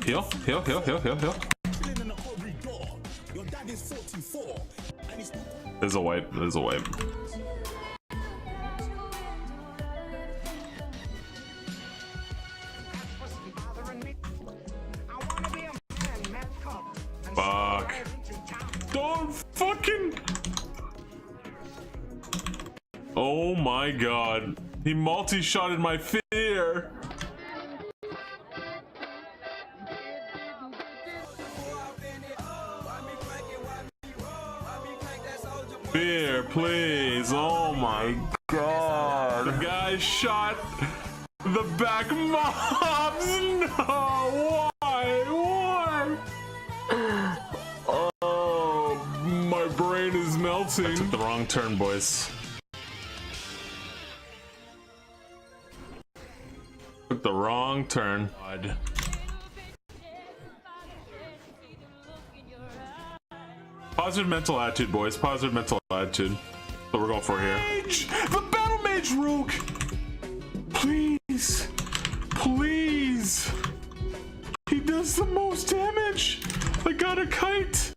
Heal, heal, heal, heal, heal, heal. There's a wipe, there's a wipe. Fuck. Don't fucking... Oh my god. He multi-shotted my fear. Fear, please. Oh my god. The guy shot the back mobs. No, why? Why? Oh, my brain is melting. I took the wrong turn, boys. Took the wrong turn. God. Positive mental attitude, boys. Positive mental attitude. That's what we're going for here. Mage! The battle mage rogue! Please! Please! He does the most damage! I got a kite!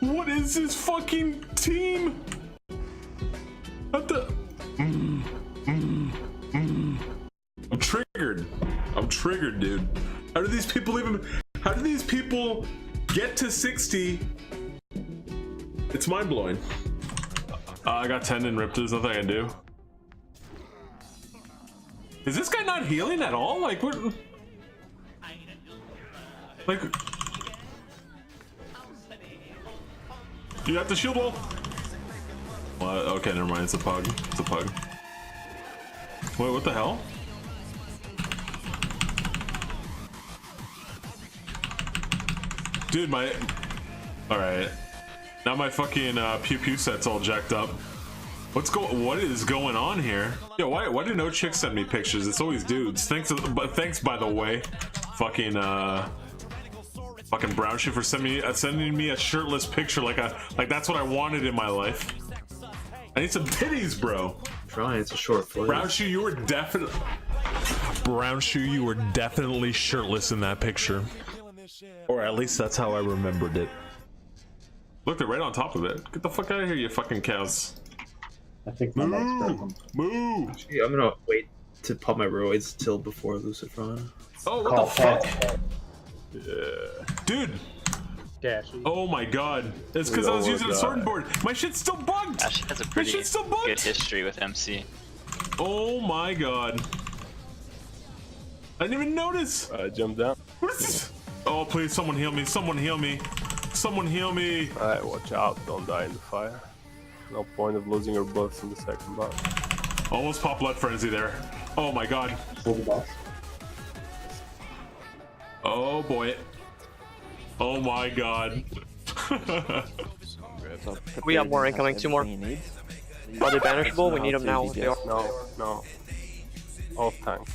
What is this fucking team? What the... I'm triggered. I'm triggered, dude. How do these people even... How do these people get to 60? It's mind-blowing. I got tendon ripped. There's nothing I can do. Is this guy not healing at all? Like, what? Like... You got the shield wall? Well, okay, never mind. It's a pug. It's a pug. Wait, what the hell? Dude, my... Alright. Now my fucking pew pew set's all jacked up. What is going on here? Yo, why do no chicks send me pictures? It's always dudes. Thanks by the way. Fucking brown shoe for sending me a shirtless picture like that's what I wanted in my life. I need some titties, bro. Try, it's a short flight. Brown shoe, you were definitely shirtless in that picture. Or at least that's how I remembered it. Look, they're right on top of it. Get the fuck out of here, you fucking cows. I think my Moo! Moo! Actually, I'm gonna wait to pop my roids till before Lucifron. Oh, what the fuck? Yeah. Dude! Dashy. Oh my god. It's because I was using a sword board. My shit's still bugged! Ash has a pretty good history with MC. Oh my god. I didn't even notice! Jump down. What is this? Oh, please, someone heal me. Someone heal me. Someone heal me. Alright, watch out. Don't die in the fire. No point of losing your buffs in the second boss. Almost pop blood frenzy there. Oh my god. Oh boy. Oh my god. We have more incoming, 2 more. Are they banishable? We need them now. No. Off tank.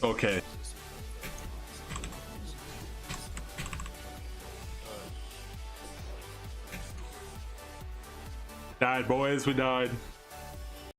Okay. Died, boys. We died.